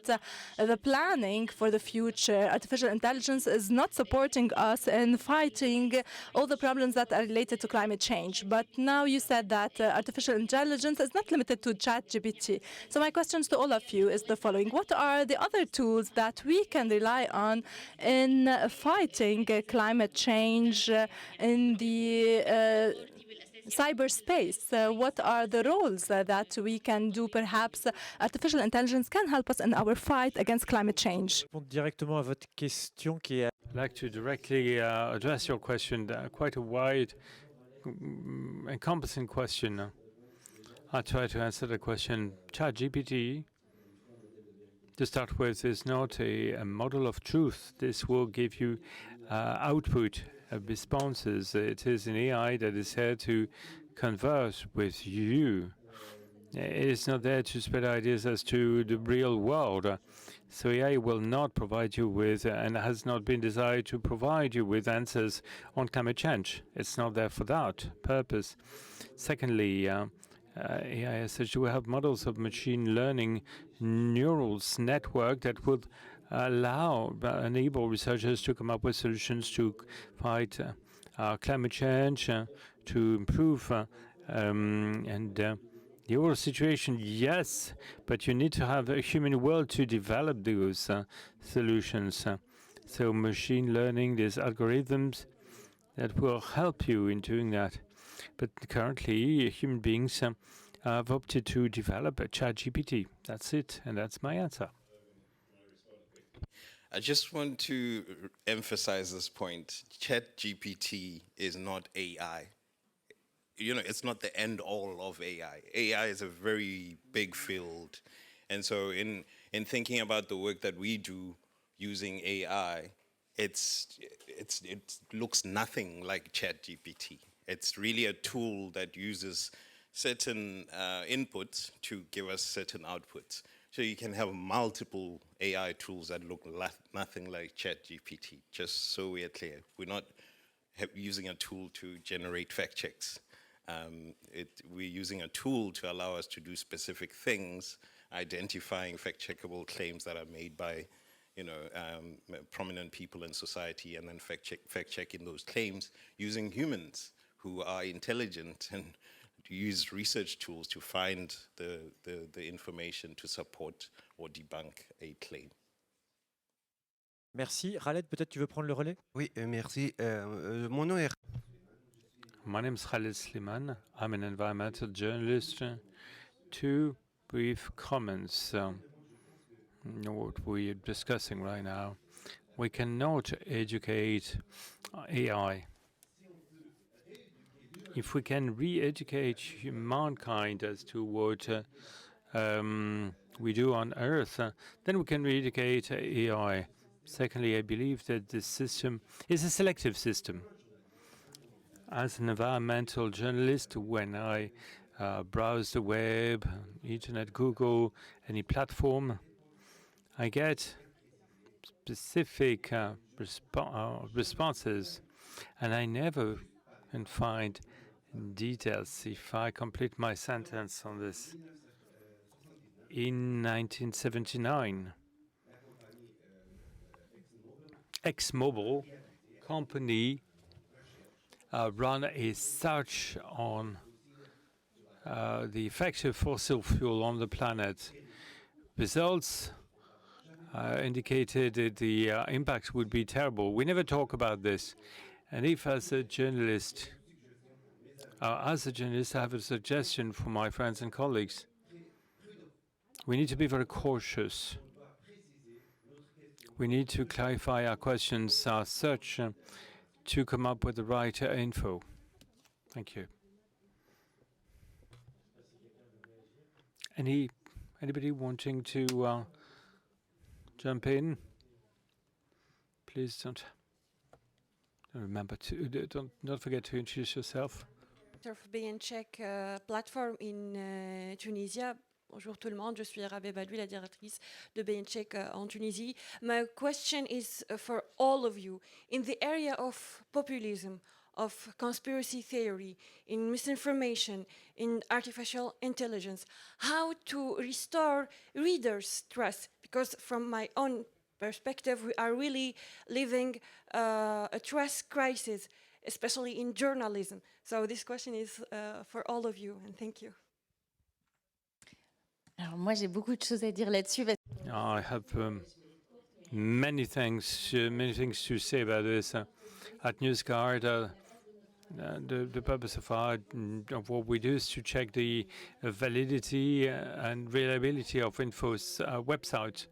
the planning for the future. Artificial intelligence is not supporting us in fighting all the problems that are related to climate change. But now you said that artificial intelligence is not limited to ChatGPT. So my questions to all of you is the following. What are the other tools that we can rely on in fighting climate change in the cyberspace? What are the roles that we can do? Perhaps artificial intelligence can help us in our fight against climate change. Directement à votre question qui est I'd like to directly address your question, quite a wide, encompassing question. I'll try to answer the question. ChatGPT, to start with, is not a model of truth. This will give you output responses. It is an AI that is here to converse with you. It is not there to spread ideas as to the real world. So AI will not provide you with, and has not been designed to provide you with answers on climate change. It's not there for that purpose. Secondly, AI as such will have models of machine learning neurals network that would enable researchers to come up with solutions to fight climate change, to improve the overall situation, yes, but you need to have a human will to develop those solutions. So machine learning, there's algorithms that will help you in doing that. But currently, human beings have opted to develop a ChatGPT. That's it, and that's my answer. I just want to emphasize this point. ChatGPT is not AI. You know, it's not the end all of AI. AI is a very big field. And so in thinking about the work that we do using AI, it looks nothing like ChatGPT. It's really a tool that uses certain inputs to give us certain outputs. So you can have multiple AI tools that look nothing like ChatGPT, just so we are clear. We're not using a tool to generate fact checks. We're using a tool to allow us to do specific things, identifying fact-checkable claims that are made by, prominent people in society, and then fact-checking those claims using humans who are intelligent and use research tools to find the information to support or debunk a claim. Merci. Khaled, peut-être tu veux prendre le relais? Oui, merci. Mon nom est My name is Khalid Sliman. I'm an environmental journalist. Two brief comments on what we're discussing right now. We cannot educate AI. If we can re-educate mankind as to what we do on Earth, then we can re-educate AI. Secondly, I believe that this system is a selective system. As an environmental journalist, when I browse the web, internet, Google, any platform, I get specific responses, and I never can find details. If I complete my sentence on this, in 1979, ExxonMobil company run a search on the effect of fossil fuel on the planet. Results indicated that the impact would be terrible. We never talk about this. And if, as a journalist, I have a suggestion for my friends and colleagues. We need to be very cautious. we need to clarify our questions as such to come up with the right info. Thank you. Anybody wanting to jump in? Please don't remember to don't forget to introduce yourself. Of BNcheck platform in Tunisia. Bonjour tout le monde, je suis Rabé Badoui, la directrice de BNcheck en Tunisie. My question is for all of you. In the area of populism, of conspiracy theory, in misinformation, in artificial intelligence, how to restore readers' trust? Because from my own perspective, we are really living a trust crisis, especially in journalism. So this question is for all of you, and thank you. Alors moi, j'ai beaucoup de choses à dire là-dessus. I have many things to say about this. At NewsGuard, the purpose of what we do is to check the validity and reliability of Info's website.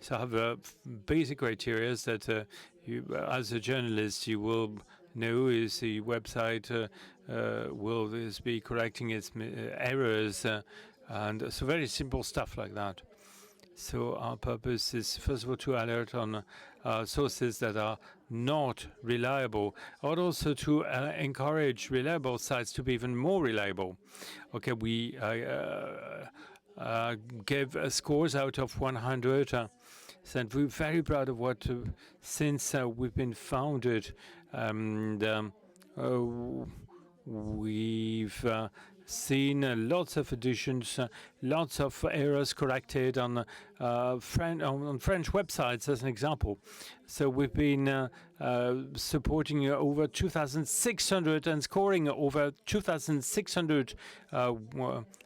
So I have basic criteria that you, as a journalist, you will know is the website will be correcting its errors, and so very simple stuff like that. So our purpose is, first of all, to alert on sources that are not reliable, but also to encourage reliable sites to be even more reliable. Okay, we gave scores out of 100. And we're very proud of what, since we've been founded, we've seen lots of additions, lots of errors corrected on French websites, as an example. So we've been supporting over 2,600 and scoring over 2,600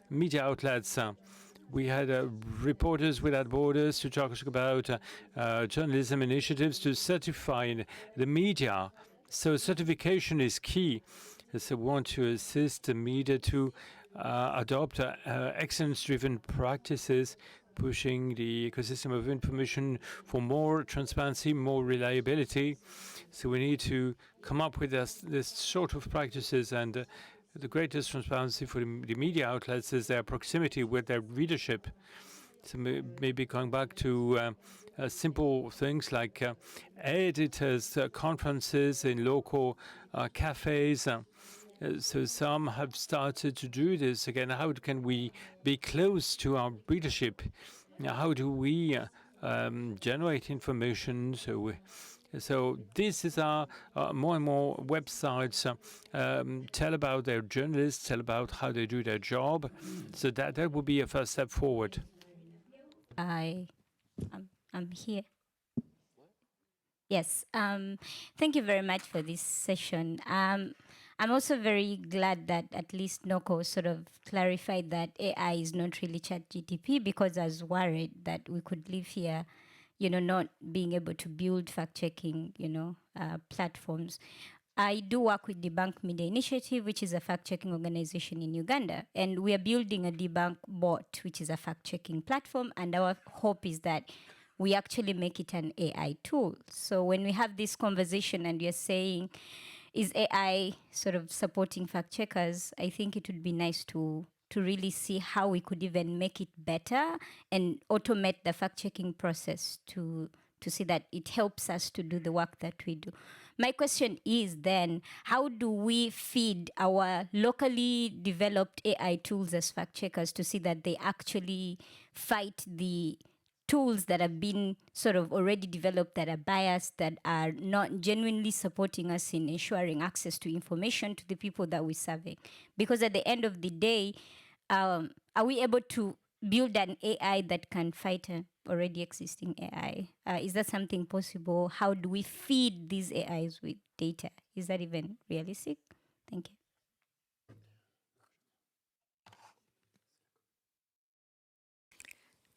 media outlets. We had Reporters Without Borders to talk about journalism initiatives to certify the media. So certification is key. So we want to assist the media to adopt excellence-driven practices, pushing the ecosystem of information for more transparency, more reliability. So we need to come up with this sort of practices, and the greatest transparency for the media outlets is their proximity with their readership. So maybe going back to simple things like editors' conferences in local cafes. So some have started to do this again. How can we be close to our readership? How do we generate information? So this is our more and more websites tell about their journalists, tell about how they do their job. So that would be a first step forward. I'm here. Yes. Thank you very much for this session. I'm also very glad that at least Noko sort of clarified that AI is not really ChatGPT, because I was worried that we could live here, not being able to build fact-checking, platforms. I do work with Debunk Media Initiative, which is a fact-checking organization in Uganda, and we are building a debunk bot, which is a fact-checking platform, and our hope is that we actually make it an AI tool. So when we have this conversation and you're saying, is AI sort of supporting fact-checkers, I think it would be nice to really see how we could even make it better and automate the fact-checking process to see that it helps us to do the work that we do. My question is then, how do we feed our locally developed AI tools as fact-checkers to see that they actually fight the tools that have been sort of already developed that are biased, that are not genuinely supporting us in ensuring access to information to the people that we're serving? Because at the end of the day, are we able to build an AI that can fight an already existing AI? Is that something possible? How do we feed these AIs with data? Is that even realistic? Thank you.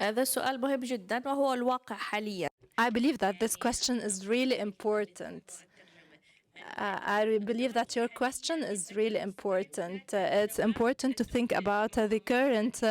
هذا سؤال مهم جدا وهو الواقع حاليا. I believe that this question is really important. I believe that your question is really important. It's important to think about the current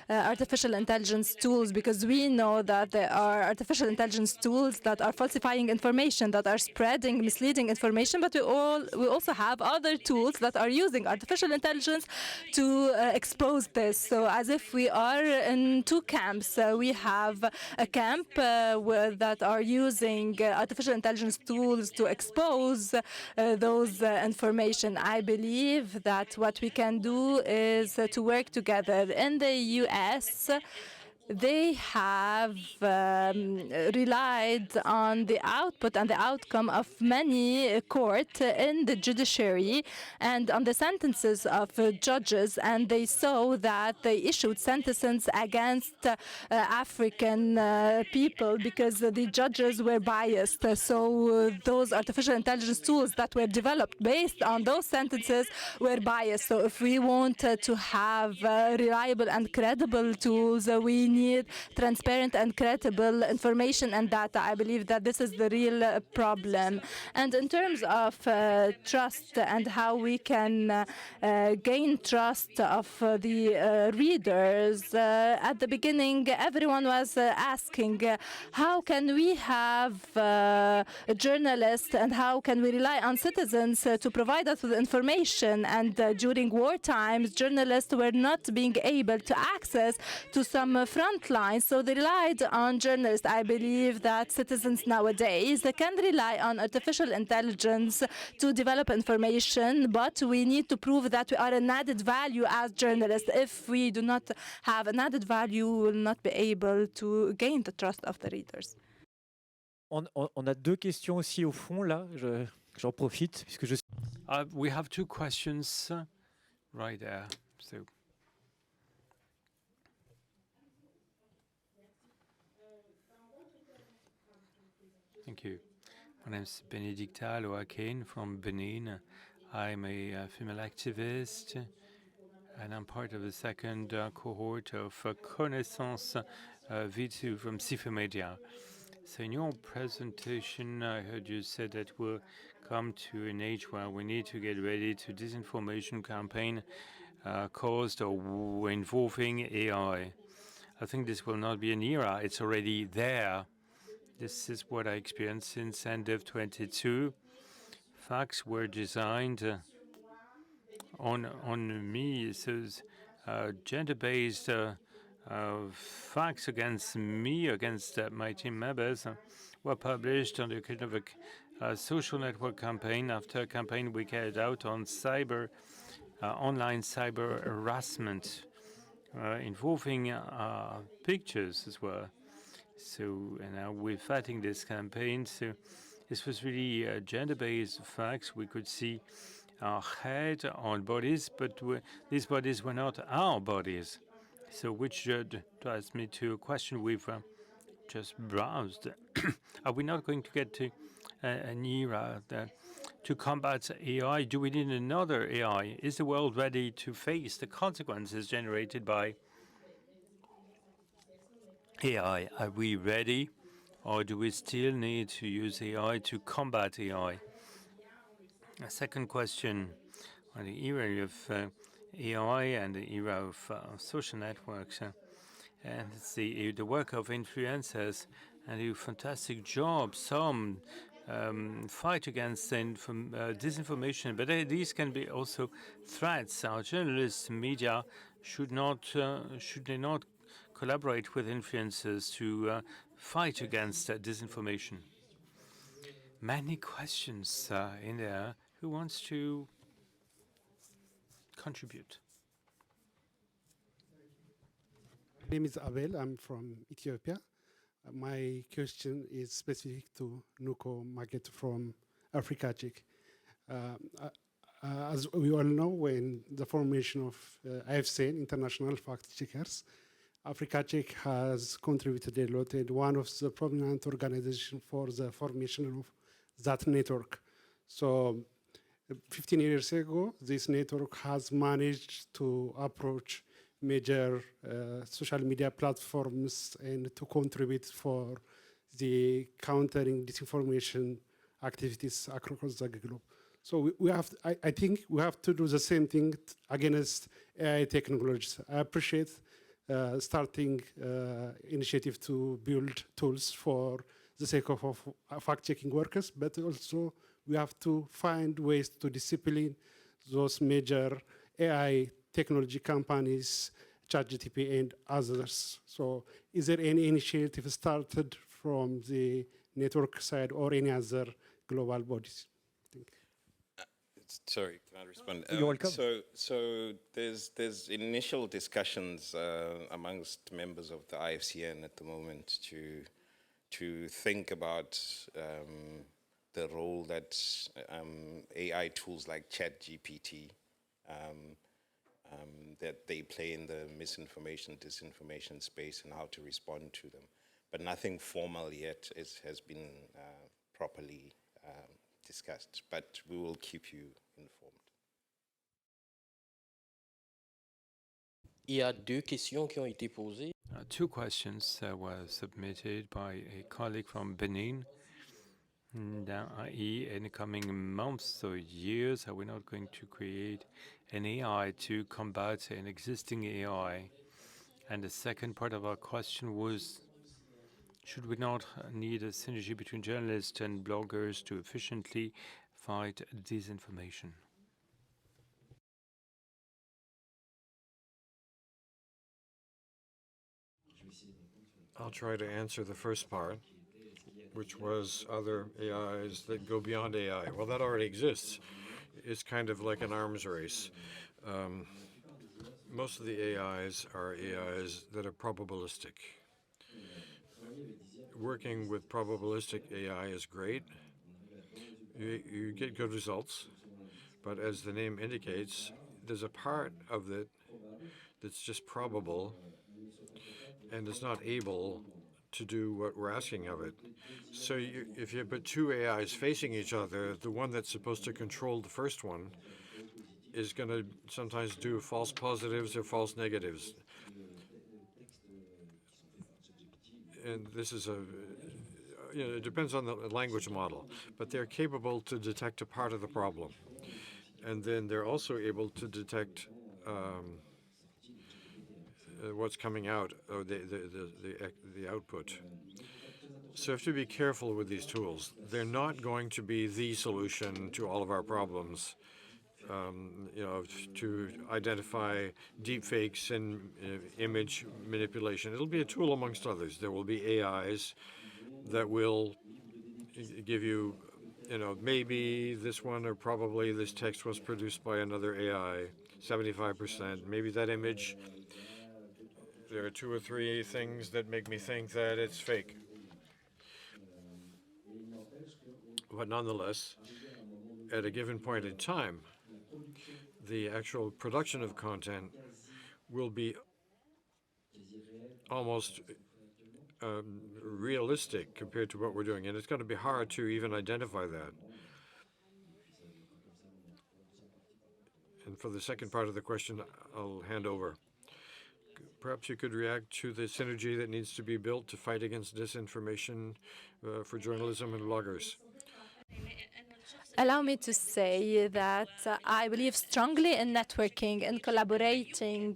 artificial intelligence tools, because we know that there are artificial intelligence tools that are falsifying information, that are spreading misleading information, but we also have other tools that are using artificial intelligence to expose this. So as if we are in two camps. We have a camp that are using artificial intelligence tools to expose those information. I believe that what we can do is to work together. In the US, they have relied on the output and the outcome of many court in the judiciary and on the sentences of judges, and they saw that they issued sentences against African people because the judges were biased. So those artificial intelligence tools that were developed based on those sentences were biased. So if we want to have reliable and credible tools, we need transparent and credible information and data. I believe that this is the real problem. And in terms of trust and how we can gain trust of the readers, at the beginning everyone was asking how can we have journalists and how can we rely on citizens to provide us with information. And during war times, journalists were not being able to access to some front lines, so they relied on journalists. I believe that citizens nowadays can rely on artificial intelligence to develop information, but we need to prove that we are an added value as journalists. If we do not have an added value, we will not be able to gain the trust of the readers. On a deux questions aussi au fond, là. J'en profite, puisque je... We have two questions right there. So. Thank you. My name is Benedicta Loacain from Benin. I'm a female activist, and I'm part of the second cohort of Connaissance V2 from CIFA Media. So in your presentation, I heard you said that we'll come to an age where we need to get ready to disinformation campaign caused or involving AI. I think this will not be an era. It's already there. This is what I experienced since end of 22. Facts were designed on me. So gender-based facts against me, against my team members, were published on the kind of a social network campaign after a campaign we carried out on online cyber harassment involving pictures as well. So, and now we're fighting this campaign. So this was really gender-based facts. We could see our head on bodies, but these bodies were not our bodies. So which drives me to a question we've just browsed. Are we not going to get to an era to combat AI? Do we need another AI? Is the world ready to face the consequences generated by AI? Are we ready, or do we still need to use AI to combat AI? A second question on the era of AI and the era of social networks. And it's the work of influencers and do a fantastic job. Some fight against disinformation, but these can be also threats. Our journalists, media, should they not collaborate with influencers to fight against disinformation? Many questions in there. Who wants to contribute? My name is Abel. I'm from Ethiopia. My question is specific to Nuko Maget from Africa Check. As we all know, when the formation of IFCN, International Fact Checkers, Africa Check has contributed a lot, and one of the prominent organizations for the formation of that network. So 15 years ago, this network has managed to approach major social media platforms and to contribute for the countering disinformation activities across the globe. So I think we have to do the same thing against AI technologies. I appreciate starting initiative to build tools for the sake of fact-checking workers, but also we have to find ways to discipline those major AI technology companies, ChatGPT and others. So is there any initiative started from the network side or any other global bodies? Sorry, can I respond? You're welcome. So there's initial discussions amongst members of the IFCN at the moment to think about the role that AI tools like ChatGPT that they play in the misinformation, disinformation space and how to respond to them. But nothing formal yet has been properly discussed, but we will keep you informed. Il y a deux questions qui ont été posées. Two questions were submitted by a colleague from Benin. I.e., in the coming months or years, are we not going to create an AI to combat an existing AI? And the second part of our question was, should we not need a synergy between journalists and bloggers to efficiently fight disinformation? I'll try to answer the first part, which was other AIs that go beyond AI. Well, that already exists. It's kind of like an arms race. Most of the AIs are AIs that are probabilistic. Working with probabilistic AI is great. You get good results, but as the name indicates, there's a part of it that's just probable and is not able to do what we're asking of it. So if you put two AIs facing each other, the one that's supposed to control the first one is going to sometimes do false positives or false negatives. And this is it depends on the language model, but they're capable to detect a part of the problem. And then they're also able to detect what's coming out, or the output. So you have to be careful with these tools. They're not going to be the solution to all of our problems. To identify deepfakes and image manipulation. It'll be a tool amongst others. There will be AIs that will give you, maybe this one or probably this text was produced by another AI, 75%. Maybe that image, there are 2 or 3 things that make me think that it's fake. But nonetheless, at a given point in time, the actual production of content will be almost realistic compared to what we're doing. And it's going to be hard to even identify that. And for the second part of the question, I'll hand over. Perhaps you could react to the synergy that needs to be built to fight against disinformation for journalism and bloggers. Allow me to say that I believe strongly in networking and collaborating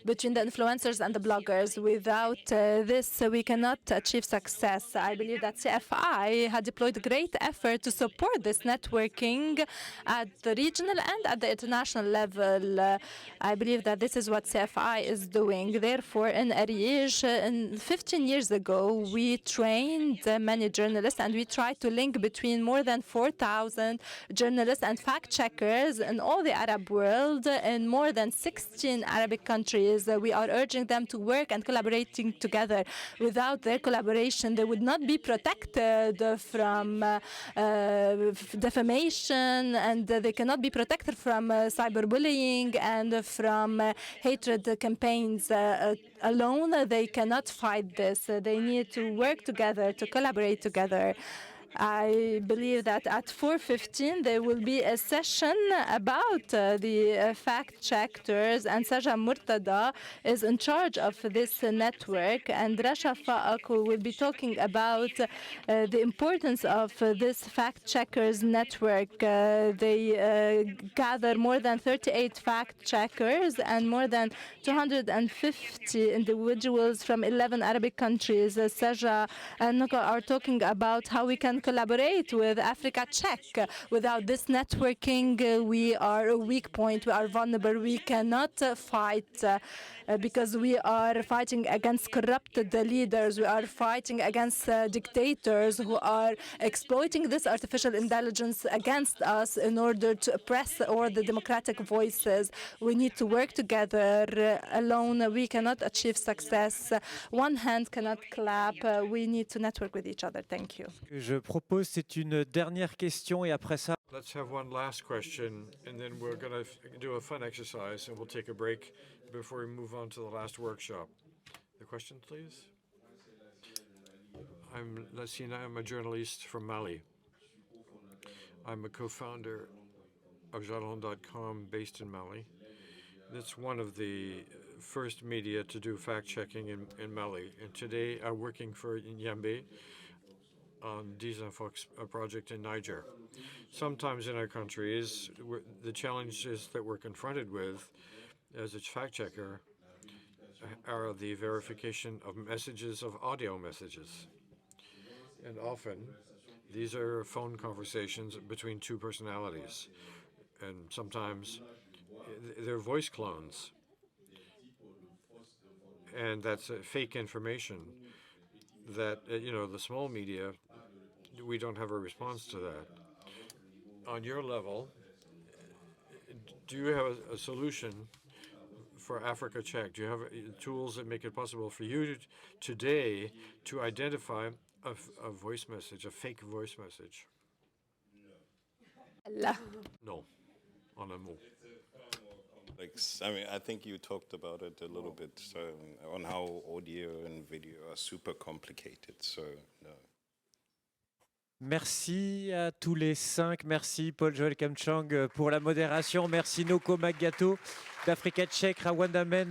between the influencers and the bloggers. Without this, we cannot achieve success. I believe that CFI had deployed great effort to support this networking at the regional and at the international level. I believe that this is what CFI is doing. Therefore, in Ariège, 15 years ago, we trained many journalists and we tried to link between more than 4,000 journalists and fact-checkers in all the Arab world in more than 16 Arabic countries. We are urging them to work and collaborating together. Without their collaboration, they would not be protected from defamation, and they cannot be protected from cyberbullying and from hatred campaigns. Alone, they cannot fight this. They need to work together, to collaborate together. I believe that at 4:15 there will be a session about the fact checkers, and Saja Murtada is in charge of this network, and Rasha Faak will be talking about the importance of this fact checkers network. They gather more than 38 fact checkers and more than 250 individuals from 11 Arabic countries. Saja and Nuka are talking about how we can collaborate with Africa Check. Without this networking, we are a weak point, we are vulnerable, we cannot fight because we are fighting against corrupted leaders, we are fighting against dictators who are exploiting this artificial intelligence against us in order to oppress all the democratic voices. We need to work together. Alone, we cannot achieve success. One hand cannot clap. We need to network with each other. Thank you. Je propose, c'est une dernière question et après ça. Let's have one last question, and then we're going to do a fun exercise, and we'll take a break before we move on to the last workshop. The question, please. I'm Lassina. I'm a journalist from Mali. I'm a co-founder of Jalon.com based in Mali. It's one of the first media to do fact-checking in Mali. And today I'm working for Nyambe on disinformation project in Niger. Sometimes in our countries, the challenges that we're confronted with as a fact-checker are the verification of messages, of audio messages. And often, these are phone conversations between two personalities. And sometimes they're voice clones. And that's fake information that, the small media, we don't have a response to that. On your level, do you have a solution for Africa Check? Do you have tools that make it possible for you today to identify a voice message, a fake voice message? No, en un mot. I mean, I think you talked about it a little bit, so on how audio and video are super complicated. So no. Merci à tous les 5. Merci Paul-Joël Kamchang pour la modération. Merci Noko Magato d'Africa Check, Rwanda Men.